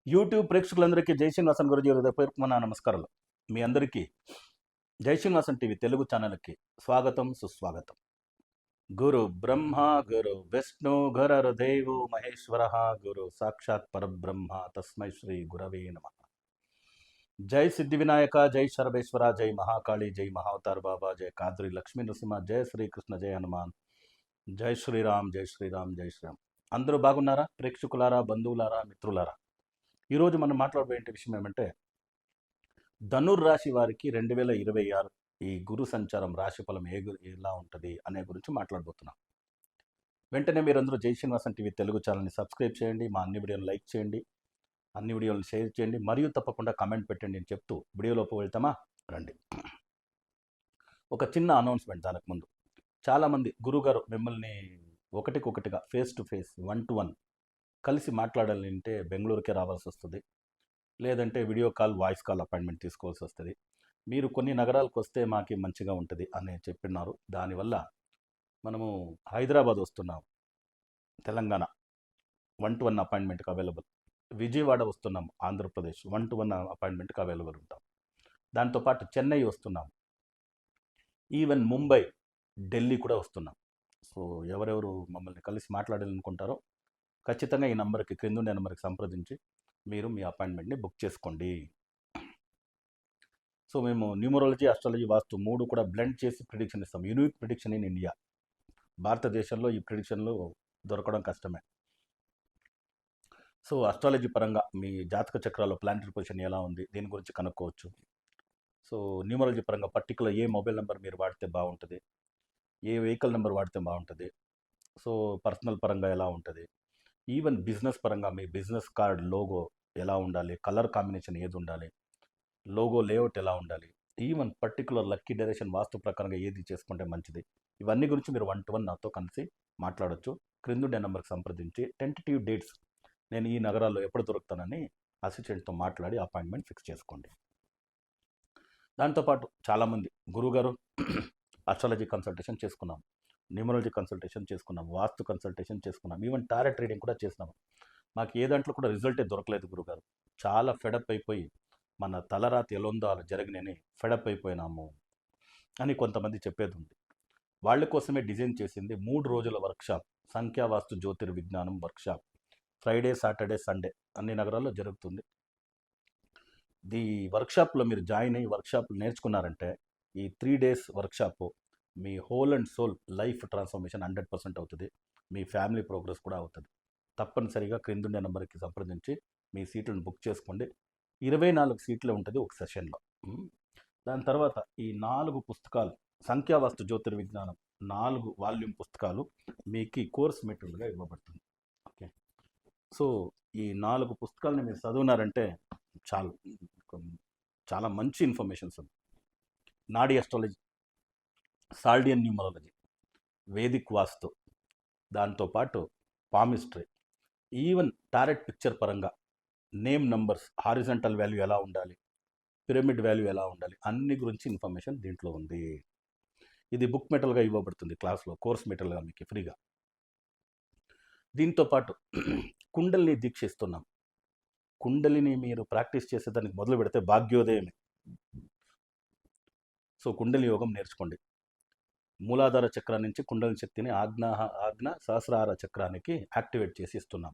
YouTube ప్రేక్షకులందరికీ జై శ్రీనివాసన్ గురుజీ హృదయపూర్వకమైన నమస్కారాలు. మీ అందరికీ జై శ్రీనివాసన్ టీవీ తెలుగు ఛానల్కి స్వాగతం సుస్వాగతం. గురు బ్రహ్మ గురు విష్ణు గురుర్దేవో మహేశ్వర గురు సాక్షాత్ పరబ్రహ్మ తస్మై శ్రీ గురవే నమః. జై సిద్ధి వినాయక, జై శరభేశ్వర, జై మహాకాళి, జై మహావతార్ బాబా, జై కాద్రి లక్ష్మీ నరసింహ, జై శ్రీకృష్ణ, జై హనుమాన్, జై శ్రీరామ్, జై శ్రీరామ్, జై శ్రీరామ్. అందరూ బాగున్నారా? ప్రేక్షకులారా, బంధువులారా, మిత్రులారా, ఈరోజు మనం మాట్లాడబోయే విషయం ఏమంటే ధనుర్రాశి వారికి 2026 ఈ గురు సంచారం రాశి ఫలం ఎలా ఉంటుంది అనే గురించి మాట్లాడబోతున్నాం. వెంటనే మీరందరూ జై శ్రీనివాసన్ టీవీ తెలుగు ఛానల్ని సబ్స్క్రైబ్ చేయండి, మా అన్ని వీడియోలు లైక్ చేయండి, అన్ని వీడియోలు షేర్ చేయండి, మరియు తప్పకుండా కమెంట్ పెట్టండి అని చెప్తూ వీడియోలోకి వెళ్తామా రండి. ఒక చిన్న అనౌన్స్మెంట్ దానికి ముందు. చాలామంది గురుగారు మిమ్మల్ని ఒకటికొకటిగా ఫేస్ టు ఫేస్ 1-to-1 కలిసి మాట్లాడాలంటే బెంగళూరుకే రావాల్సి వస్తుంది, లేదంటే video call voice call appointment తీసుకోవాల్సి వస్తుంది. మీరు కొన్ని నగరాలకు వస్తే మాకు మంచిగా ఉంటుంది అని చెప్పినారు. దానివల్ల మనము హైదరాబాద్ వస్తున్నాం, తెలంగాణ 1-to-1 అపాయింట్మెంట్కి అవైలబుల్. విజయవాడ వస్తున్నాం, ఆంధ్రప్రదేశ్ 1-to-1 అపాయింట్మెంట్కి అవైలబుల్ ఉంటాం. దాంతోపాటు చెన్నై వస్తున్నాం, ఈవెన్ ముంబై, ఢిల్లీ కూడా వస్తున్నాం. సో ఎవరెవరు మమ్మల్ని కలిసి మాట్లాడాలనుకుంటారో ఖచ్చితంగా ఈ నెంబర్కి, క్రిందుండే నెంబర్కి సంప్రదించి మీరు మీ అపాయింట్మెంట్ని బుక్ చేసుకోండి. సో మేము న్యూమరాలజీ, ఆస్ట్రాలజీ, వాస్తు 3 కూడా బ్లెండ్ చేసి ప్రిడిక్షన్ ఇస్తాం. Unique prediction in India. భారతదేశంలో ఈ ప్రిడిక్షన్లు దొరకడం కష్టమే. సో ఆస్ట్రాలజీ పరంగా మీ జాతక చక్రాల్లో ప్లానటరీ పొజిషన్ ఎలా ఉంది దీని గురించి కనుక్కోవచ్చు. సో న్యూమరాలజీ పరంగా పర్టికులర్ ఏ మొబైల్ నెంబర్ మీరు వాడితే బాగుంటుంది, ఏ వెహికల్ నెంబర్ వాడితే బాగుంటుంది, సో పర్సనల్ పరంగా ఎలా ఉంటుంది, ఈవెన్ బిజినెస్ పరంగా మీ బిజినెస్ కార్డ్ లోగో ఎలా ఉండాలి, కలర్ కాంబినేషన్ ఏది ఉండాలి, లోగో లేఅవుట్ ఎలా ఉండాలి, ఈవెన్ పర్టికులర్ లక్కీ డైరెక్షన్ వాస్తు ప్రకారంగా ఏది చేసుకుంటే మంచిది, ఇవన్నీ గురించి మీరు 1-to-1 నాతో కలిసి మాట్లాడవచ్చు. క్రిందుండే నెంబర్కి సంప్రదించి టెంటేటివ్ డేట్స్, నేను ఈ నగరాల్లో ఎప్పుడు దొరుకుతానని అసిస్టెంట్తో మాట్లాడి అపాయింట్మెంట్ ఫిక్స్ చేసుకోండి. దాంతోపాటు చాలామంది గురువుగారు ఆస్ట్రాలజీ కన్సల్టేషన్ చేసుకున్నాం, న్యూమరాలజీ కన్సల్టేషన్ చేసుకున్నాం, వాస్తు కన్సల్టేషన్ చేసుకున్నాం, ఈవెన్ టారెట్ రీడింగ్ కూడా చేసినాము. మాకు ఏ దాంట్లో కూడా రిజల్టే దొరకలేదు గురుగారు, చాలా ఫెడప్ అయిపోయి మన తలరాతి ఎలొందో అలా జరగనని ఫెడప్ అయిపోయినాము అని కొంతమంది చెప్పేది ఉంది. వాళ్ళ కోసమే డిజైన్ చేసింది 3 రోజుల వర్క్షాప్, సంఖ్యావాస్తు జ్యోతిర్విజ్ఞానం వర్క్షాప్. ఫ్రైడే, సాటర్డే, సండే అన్ని నగరాల్లో జరుగుతుంది. ఈ వర్క్షాప్లో మీరు జాయిన్ అయ్యి వర్క్షాప్ నేర్చుకున్నారంటే ఈ 3 days వర్క్షాప్ మీ whole and soul life transformation 100% అవుతుంది. మీ ఫ్యామిలీ ప్రోగ్రెస్ కూడా అవుతుంది. తప్పనిసరిగా క్రిందుండే నెంబర్కి సంప్రదించి మీ సీట్లను బుక్ చేసుకోండి. 24 సీట్లే ఉంటుంది ఒక సెషన్లో. దాని తర్వాత ఈ 4 పుస్తకాలు, సంఖ్యావాస్తు జ్యోతిర్విజ్ఞానం 4 వాల్యూమ్ పుస్తకాలు మీకు కోర్స్ మెటీరియల్గా ఇవ్వబడుతుంది. ఓకే, సో ఈ 4 పుస్తకాలని మీరు చదువున్నారంటే చాలు, చాలా మంచి ఇన్ఫర్మేషన్స్ ఉంది. నాడీ అస్ట్రాలజీ, సాల్డియన్ న్యూమరాలజీ, వేదిక్ వాస్తు, దాంతోపాటు పామిస్ట్రీ, ఈవెన్ టారెట్ పిక్చర్ పరంగా నేమ్ నంబర్స్, హారిజంటల్ వాల్యూ ఎలా ఉండాలి, పిరమిడ్ వాల్యూ ఎలా ఉండాలి, అన్ని గురించి ఇన్ఫర్మేషన్ దీంట్లో ఉంది. ఇది బుక్ మెటీరియల్గా ఇవ్వబడుతుంది క్లాస్లో, కోర్స్ మెటీరియల్గా మీకు ఫ్రీగా. దీంతోపాటు కుండలిని దీక్ష ఇస్తున్నాం. కుండలిని మీరు ప్రాక్టీస్ చేసేదానికి మొదలు పెడితే భాగ్యోదయమే. సో కుండలి యోగం నేర్చుకోండి. మూలాధార చక్రం నుంచి కుండలి శక్తిని ఆజ్ఞ సహస్రార చక్రానికి యాక్టివేట్ చేసి ఇస్తున్నాం.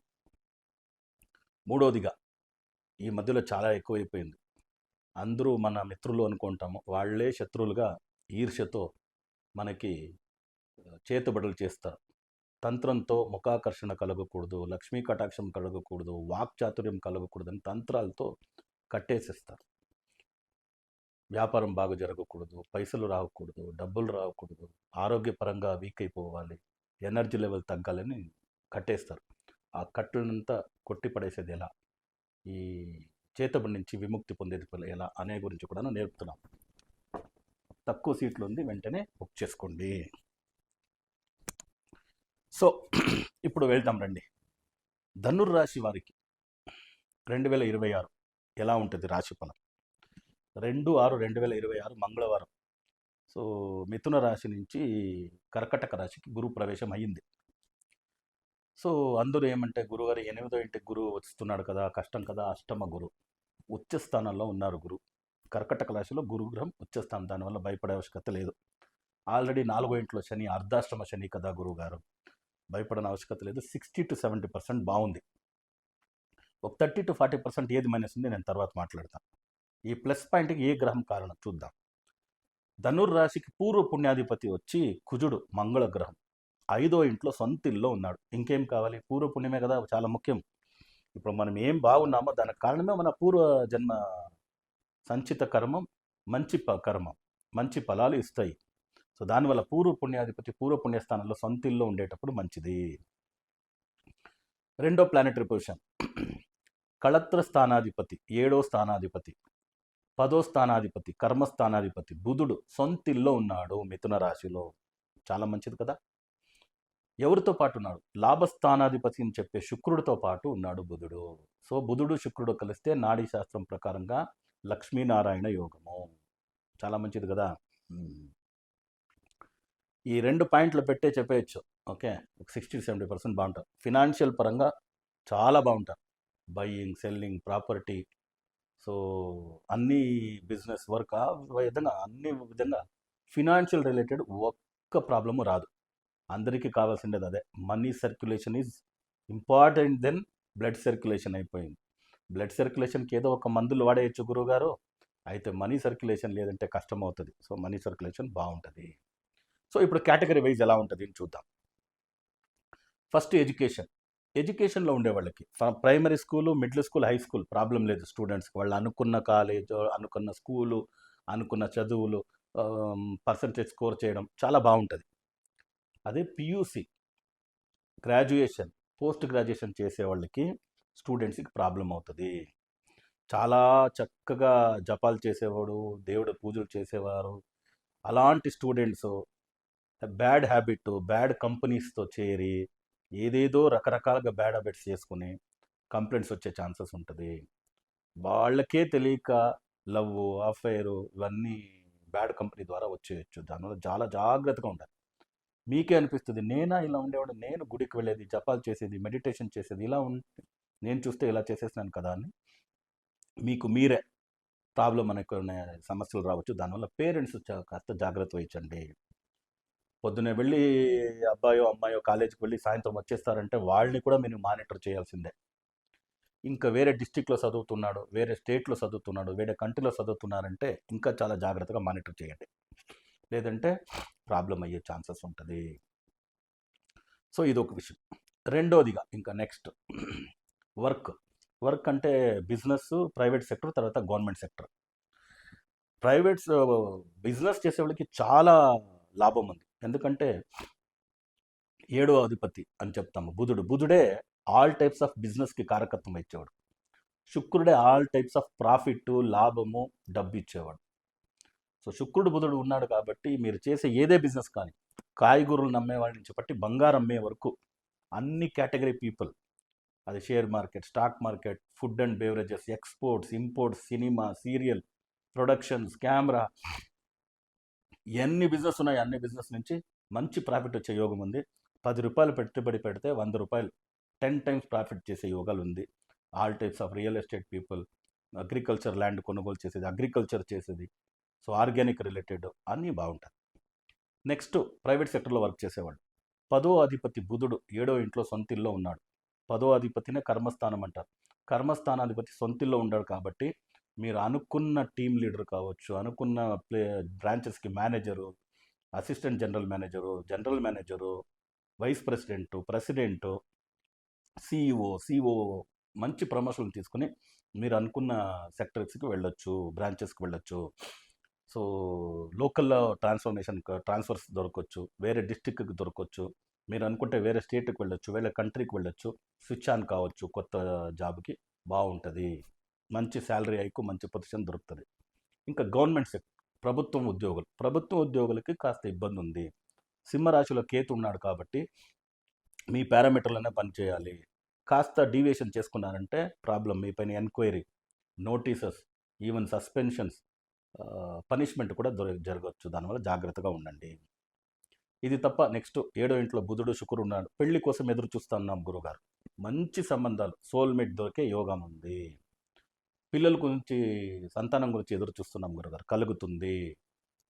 మూడోదిగా ఈ మధ్యలో చాలా ఎక్కువైపోయింది, అందరూ మన మిత్రులు అనుకుంటాము, వాళ్ళే శత్రువులుగా ఈర్ష్యతో మనకి చేతుబడులు చేస్తారు. తంత్రంతో ముఖాకర్షణ కలగకూడదు, లక్ష్మీ కటాక్షం కలగకూడదు, వాక్చాతుర్యం కలగకూడదని తంత్రాలతో కట్టేసేస్తారు. వ్యాపారం బాగా జరగకూడదు, పైసలు రాకూడదు, డబ్బులు రాకూడదు, ఆరోగ్యపరంగా వీక్ అయిపోవాలి, ఎనర్జీ లెవెల్ తగ్గాలని కట్టేస్తారు. ఆ కట్టులంతా కొట్టిపడేసేది ఎలా, ఈ చేతబడి నుంచి విముక్తి పొందేది ఎలా అనే గురించి కూడా నేర్పుతున్నాం. తక్కువ సీట్లు ఉంది, వెంటనే బుక్ చేసుకోండి. సో ఇప్పుడు వెళ్తాం రండి. ధనుర్రాశి వారికి 2026 ఎలా ఉంటుంది రాశి ఫలం? 2/6/2026 మంగళవారం. సో మిథున రాశి నుంచి కర్కటక రాశికి గురు ప్రవేశం అయ్యింది. సో అందరూ ఏమంటే గురుగారు 8వ ఇంటికి గురువు వస్తున్నాడు కదా, కష్టం కదా, అష్టమ గురు ఉచ్చ స్థానంలో ఉన్నారు గురు. కర్కటక రాశిలో గురుగ్రహం ఉచ్చస్థానం, దానివల్ల భయపడే ఆవశ్యకత లేదు. ఆల్రెడీ 4వ ఇంట్లో శని, అర్ధాష్టమ శని కదా గురువుగారు, భయపడని ఆవశ్యకత లేదు. 60-70% బాగుంది. ఒక 30-40% ఏది మైనస్ ఉంది నేను తర్వాత మాట్లాడతాను. ఈ ప్లస్ పాయింట్కి ఏ గ్రహం కారణం చూద్దాం. ధనుర్రాశికి పూర్వ పుణ్యాధిపతి వచ్చి కుజుడు, మంగళ గ్రహం 5వ ఇంట్లో సొంత ఇల్లో ఉన్నాడు. ఇంకేం కావాలి? పూర్వ పుణ్యమే కదా చాలా ముఖ్యం. ఇప్పుడు మనం ఏం బాగున్నామో దానికి కారణమే మన పూర్వ జన్మ సంచిత కర్మం, మంచి కర్మం, మంచి ఫలాలు ఇస్తాయి. సో దానివల్ల పూర్వ పుణ్యాధిపతి పూర్వ పుణ్యస్థానంలో సొంత ఇల్లు ఉండేటప్పుడు మంచిది. రెండో ప్లానెటరీ పొజిషన్ కళత్ర స్థానాధిపతి, 7వ స్థానాధిపతి, 10వ స్థానాధిపతి, కర్మస్థానాధిపతి బుధుడు సొంతిల్లో ఉన్నాడు మిథున రాశిలో. చాలా మంచిది కదా. ఎవరితో పాటు ఉన్నాడు? లాభస్థానాధిపతి అని చెప్పే శుక్రుడితో పాటు ఉన్నాడు బుధుడు. సో బుధుడు శుక్రుడు కలిస్తే నాడీ శాస్త్రం ప్రకారంగా లక్ష్మీనారాయణ యోగము. చాలా మంచిది కదా. ఈ 2 పాయింట్లు పెట్టే చెప్పేయచ్చు. ఓకే, 60-70% బాగుంటారు. ఫినాన్షియల్ పరంగా చాలా బాగుంటారు. బయ్యింగ్, సెల్లింగ్, ప్రాపర్టీ, సో అన్ని బిజినెస్ వర్క్ విధంగా అన్ని విధంగా ఫినాన్షియల్ రిలేటెడ్ ఒక్క ప్రాబ్లము రాదు. అందరికీ కావాల్సిండేది అదే. Money circulation is important then blood circulation అయిపోయింది. బ్లడ్ సర్క్యులేషన్కి ఏదో ఒక మందులు వాడేయచ్చు గురువుగారు, అయితే మనీ సర్క్యులేషన్ లేదంటే కష్టం అవుతుంది. సో మనీ సర్క్యులేషన్ బాగుంటుంది. సో ఇప్పుడు కేటగిరీ వైజ్ ఎలా ఉంటుంది అని చూద్దాం. ఫస్ట్ ఎడ్యుకేషన్లో ఉండే వాళ్ళకి primary school, middle school, high school problem లేదు. స్టూడెంట్స్కి వాళ్ళు అనుకున్న కాలేజ్, అనుకున్న స్కూలు, అనుకున్న చదువులు, పర్సంటేజ్ స్కోర్ చేయడం చాలా బాగుంటుంది. అదే పియూసి, గ్రాడ్యుయేషన్, పోస్ట్ గ్రాడ్యుయేషన్ చేసే వాళ్ళకి స్టూడెంట్స్కి ప్రాబ్లం అవుతుంది. చాలా చక్కగా జపాలు చేసేవాడు, దేవుడు పూజలు చేసేవారు, అలాంటి స్టూడెంట్స్ బ్యాడ్ హ్యాబిట్, బ్యాడ్ కంపెనీస్తో చేరి ఏదేదో రకరకాలుగా బ్యాడ్ హ్యాబిట్స్ చేసుకుని కంప్లైంట్స్ వచ్చే ఛాన్సెస్ ఉంటుంది. వాళ్ళకే తెలియక లవ్, అఫైరు ఇవన్నీ బ్యాడ్ కంపెనీ ద్వారా వచ్చేయచ్చు. దానివల్ల చాలా జాగ్రత్తగా ఉండాలి. మీకే అనిపిస్తుంది, నేనా ఇలా ఉండేవాడు, నేను గుడికి వెళ్ళేది, జపాలు చేసేది, మెడిటేషన్ చేసేది, ఇలా నేను చూస్తే ఇలా చేసేసినాను కదా అని మీకు మీరే ప్రాబ్లం అనుకునే సమస్యలు రావచ్చు. దానివల్ల పేరెంట్స్ కాస్త జాగ్రత్త వహించండి. పొద్దున్నే వెళ్ళి అబ్బాయో అమ్మాయో కాలేజీకి వెళ్ళి సాయంత్రం వచ్చేస్తారంటే వాళ్ళని కూడా మీరు మానిటర్ చేయాల్సిందే. ఇంకా వేరే డిస్టిక్లో చదువుతున్నాడు, వేరే స్టేట్లో చదువుతున్నాడు, వేరే కంట్రీలో చదువుతున్నారంటే ఇంకా చాలా జాగ్రత్తగా మానిటర్ చేయండి, లేదంటే ప్రాబ్లం అయ్యే ఛాన్సెస్ ఉంటుంది. సో ఇది ఒక విషయం. రెండోదిగా ఇంకా నెక్స్ట్ వర్క్ అంటే బిజినెస్, ప్రైవేట్ సెక్టర్, తర్వాత గవర్నమెంట్ సెక్టర్. బిజినెస్ చేసే వాళ్ళకి చాలా లాభం ఉంది. ఎందుకంటే 7వ అధిపతి అని చెప్తాము బుధుడే ఆల్ టైప్స్ ఆఫ్ బిజినెస్కి కారకత్వం ఇచ్చేవాడు. శుక్రుడే ఆల్ టైప్స్ ఆఫ్ ప్రాఫిట్, లాభము, డబ్బు ఇచ్చేవాడు. సో శుక్రుడు బుధుడు ఉన్నాడు కాబట్టి మీరు చేసే ఏదే బిజినెస్ కానీ, కాయగూరలు నమ్మేవాడి నుంచి పట్టి బంగారం అమ్మే వరకు అన్ని కేటగిరీ పీపుల్, అది share market, stock market, food and beverages, exports, imports, cinema, serial productions, camera, ఎన్ని బిజినెస్ ఉన్నాయి అన్ని బిజినెస్ నుంచి మంచి ప్రాఫిట్ వచ్చే యోగం ఉంది. 10 రూపాయలు పెట్టుబడి పెడితే 100 రూపాయలు 10 టైమ్స్ ప్రాఫిట్ చేసే యోగాలు ఉంది. All types of real estate people, agriculture land కొనుగోలు చేసేది, అగ్రికల్చర్ చేసేది, సో ఆర్గానిక్ రిలేటెడ్ అన్నీ బాగుంటాయి. నెక్స్ట్ ప్రైవేట్ సెక్టర్లో వర్క్ చేసేవాడు. 10వ అధిపతి బుధుడు 7వ ఇంట్లో సొంతిల్లో ఉన్నాడు. 10వ అధిపతినే కర్మస్థానం అంటారు. కర్మస్థానాధిపతి సొంతిల్లో ఉన్నాడు కాబట్టి మీరు అనుకున్న టీమ్ లీడర్ కావచ్చు, అనుకున్న బ్రాంచెస్కి manager, assistant general manager, vice president, CEO మంచి ప్రమోషన్లు తీసుకుని మీరు అనుకున్న సెక్టర్స్కి వెళ్ళొచ్చు, బ్రాంచెస్కి వెళ్ళొచ్చు. సో లోకల్లో ట్రాన్స్ఫర్స్ దొరకవచ్చు, వేరే డిస్టిక్కి దొరకవచ్చు, మీరు అనుకుంటే వేరే స్టేట్కి వెళ్ళొచ్చు, వేరే కంట్రీకి వెళ్ళొచ్చు, స్విచ్ ఆన్ కావచ్చు, కొత్త జాబ్కి బాగుంటుంది, మంచి శాలరీ హైకు, మంచి పొజిషన్ దొరుకుతుంది. ఇంకా గవర్నమెంట్ సెక్టర్, ప్రభుత్వ ఉద్యోగులకి కాస్త ఇబ్బంది ఉంది. సింహరాశిలో కేతు ఉన్నాడు కాబట్టి మీ పారామీటర్లనే పనిచేయాలి. కాస్త డీవియేషన్ చేసుకున్నారంటే ప్రాబ్లం, మీ పైన enquiry, notices, even suspensions, punishment కూడా జరగవచ్చు. దానివల్ల జాగ్రత్తగా ఉండండి. ఇది తప్ప నెక్స్ట్ 7వ ఇంట్లో బుధుడు శుక్రుడు ఉన్నాడు. పెళ్లి కోసం ఎదురు చూస్తున్నాం గురుగారు. మంచి సంబంధాలు, సోల్మేట్ దొరికే యోగం ఉంది. పిల్లల గురించి, సంతానం గురించి ఎదురు చూస్తున్నాం గురుగారు, కలుగుతుంది.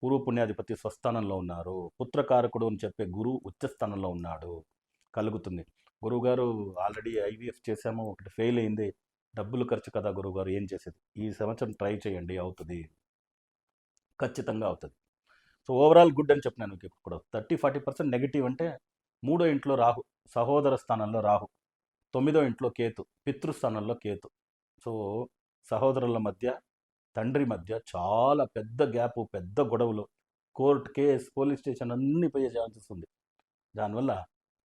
పూర్వ పుణ్యాధిపతి స్వస్థానంలో ఉన్నారు. పుత్రకారకుడు అని చెప్పే గురువు ఉచ్చస్థానంలో ఉన్నాడు, కలుగుతుంది. గురువుగారు ఆల్రెడీ ఐవీఎఫ్ చేశాము, ఒకటి ఫెయిల్ అయింది, డబ్బులు ఖర్చు కదా గురువుగారు, ఏం చేసేది? ఈ సంవత్సరం ట్రై చేయండి, అవుతుంది, ఖచ్చితంగా అవుతుంది. సో ఓవరాల్ గుడ్ అని చెప్పినాను మీకు ఇప్పుడు. 30-40% నెగిటివ్ అంటే 3వ ఇంట్లో రాహు, సహోదర స్థానంలో రాహు, 9వ ఇంట్లో కేతు, పితృస్థానంలో కేతు. సో సహోదరుల మధ్య, తండ్రి మధ్య చాలా పెద్ద గ్యాప్, పెద్ద గొడవలు, కోర్ట్ కేస్, పోలీస్ స్టేషన్ అన్ని పోయే ఛాన్సెస్ ఉంది. దానివల్ల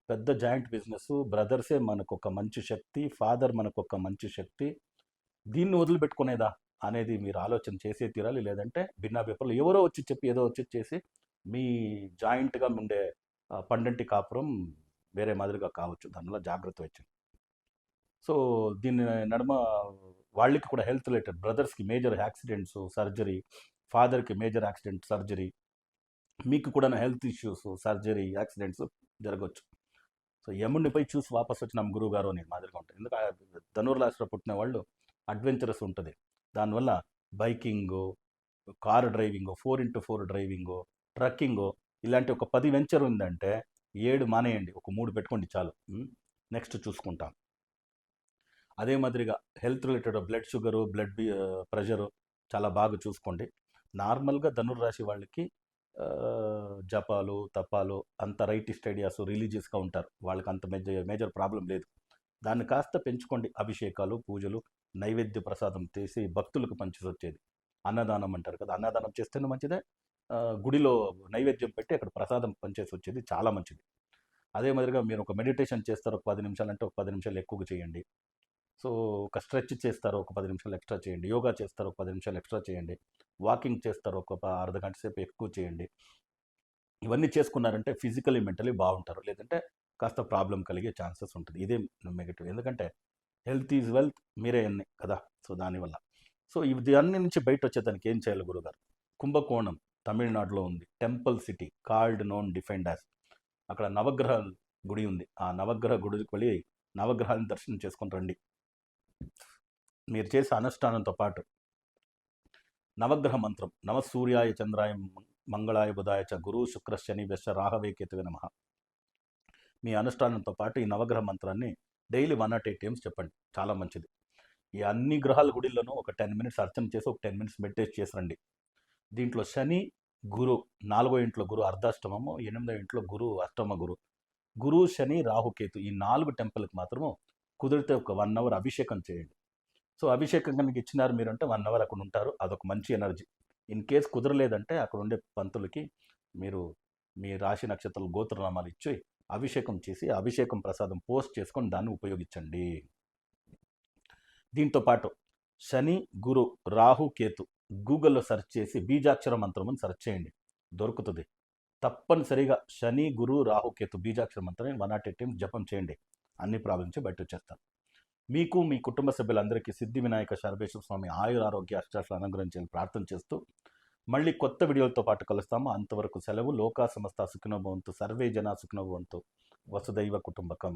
పెద్ద జాయింట్ బిజినెస్, బ్రదర్సే మనకు ఒక మంచి శక్తి, ఫాదర్ మనకు ఒక మంచి శక్తి, దీన్ని వదిలిపెట్టుకునేదా అనేది మీరు ఆలోచన చేసే తీరాలి. లేదంటే భిన్నాభిప్రాయాలు ఎవరో వచ్చి చెప్పి ఏదో వచ్చి చేసి మీ జాయింట్గా ఉండే పండంటి కాపురం వేరే మాదిరిగా కావచ్చు. దానివల్ల జాగ్రత్త వచ్చింది. సో దీని నడుమ వాళ్ళకి కూడా హెల్త్ రిలేటెడ్, బ్రదర్స్కి మేజర్ యాక్సిడెంట్స్, సర్జరీ, ఫాదర్కి మేజర్ యాక్సిడెంట్, సర్జరీ, మీకు కూడా హెల్త్ ఇష్యూస్, సర్జరీ, యాక్సిడెంట్స్ జరగవచ్చు. సో యముడిని పోయి చూసి వాపస్ వచ్చినాం గురువు గారు అని మాదిరిగా ఉంటుంది. ఎందుకంటే ధనుర్రాశిలో పుట్టిన వాళ్ళు అడ్వెంచరస్ ఉంటుంది. దానివల్ల బైకింగు, car driving, 4x4 driving, trekking, ఇలాంటి ఒక 10 వెంచర్ ఉందంటే 7 మానేయండి, ఒక 3 పెట్టుకోండి చాలు. నెక్స్ట్ చూసుకుంటాం. అదే మాదిరిగా health related blood sugar, blood pressure చాలా బాగా చూసుకోండి. నార్మల్గా ధనుర్రాశి వాళ్ళకి జపాలు, తపాలు, అంత రైటిస్ట్ ఐడియాస్, రిలీజియస్గా ఉంటారు, వాళ్ళకి అంత మేజర్ ప్రాబ్లం లేదు. దాన్ని కాస్త పెంచుకోండి. అభిషేకాలు, పూజలు, నైవేద్య ప్రసాదం చేసి భక్తులకు పంచేసి వచ్చేది. అన్నదానం అంటారు కదా, అన్నదానం చేస్తేనే మంచిదే. గుడిలో నైవేద్యం పెట్టి అక్కడ ప్రసాదం పంచేసి వచ్చేది చాలా మంచిది. అదే మాదిరిగా మీరు ఒక మెడిటేషన్ చేస్తారు, ఒక 10 నిమిషాలు అంటే ఒక 10 నిమిషాలు ఎక్కువగా చేయండి. సో ఒక స్ట్రెచ్ చేస్తారు, ఒక 10 నిమిషాలు ఎక్స్ట్రా చేయండి. యోగా చేస్తారు, ఒక 10 నిమిషాలు ఎక్స్ట్రా చేయండి. వాకింగ్ చేస్తారు, ఒక అర్ధ గంట సేపు ఎక్కువ చేయండి. ఇవన్నీ చేసుకున్నారంటే ఫిజికలీ, మెంటలీ బాగుంటారు. లేదంటే కాస్త ప్రాబ్లం కలిగే ఛాన్సెస్ ఉంటుంది. ఇదే నెగటివ్. ఎందుకంటే హెల్త్ ఈజ్ వెల్త్, మీరే అన్ని కదా. సో దానివల్ల సో ఇది అన్ని నుంచి బయట వచ్చేదానికి ఏం చేయాలి గురుగారు? కుంభకోణం తమిళనాడులో ఉంది, temple city, called known defined as. అక్కడ నవగ్రహాల గుడి ఉంది. ఆ నవగ్రహ గుడికి వెళ్ళి నవగ్రహాలను దర్శనం చేసుకొని రండి. మీరు చేసే అనుష్ఠానంతో పాటు నవగ్రహ మంత్రం, నమ సూర్యాయ చంద్రాయ మంగళాయ బుధాయ చ గురు శుక్ర శని వెశ రాహవే కేతువే నమః. మీ అనుష్ఠానంతో పాటు ఈ నవగ్రహ మంత్రాన్ని డైలీ 108 times చెప్పండి, చాలా మంచిది. ఈ అన్ని గ్రహాల గుడిల్లోనూ ఒక 10 minutes అర్చన చేసి ఒక 10 minutes మెడిటేట్ చేసి రండి. దీంట్లో శని, గురు, 4వ ఇంట్లో గురు అర్ధాష్టమము, 8వ ఇంట్లో గురు అష్టమ గురు, గురు, శని, రాహుకేతు, ఈ 4 టెంపుల్కి మాత్రము కుదిరితే ఒక 1 hour అభిషేకం చేయండి. సో అభిషేకం కనుక ఇచ్చినారు మీరు అంటే 1 hour అక్కడ ఉంటారు, అదొక మంచి ఎనర్జీ. ఇన్ కేస్ కుదరలేదంటే అక్కడ ఉండే పంతులకి మీరు మీ రాశి నక్షత్రాలు గోత్రనామాలు ఇచ్చి అభిషేకం చేసి, అభిషేకం ప్రసాదం పోస్ట్ చేసుకొని దాన్ని ఉపయోగించండి. దీంతో పాటు శని, గురు, రాహు, కేతు గూగుల్లో సెర్చ్ చేసి బీజాక్షర మంత్రం అని సెర్చ్ చేయండి, దొరుకుతుంది. తప్పనిసరిగా శని, గురు, రాహు, కేతు బీజాక్షర మంత్రాన్ని 108 times జపం చేయండి. అన్ని ప్రాబ్లమ్స్ బయట వచ్చేస్తారు. మీకు, మీ కుటుంబ సభ్యులందరికీ సిద్ధి వినాయక శరభేశ్వర స్వామి ఆయుర ఆరోగ్య అష్టాలను అనుగ్రహించాలని ప్రార్థన చేస్తూ మళ్ళీ కొత్త వీడియోలతో పాటు కలుస్తాము. అంతవరకు సెలవు. లోకా సమస్త సుఖినో భవంతు, సర్వే జనా సుఖినో భవంతు, వసుదైవ కుటుంబకం.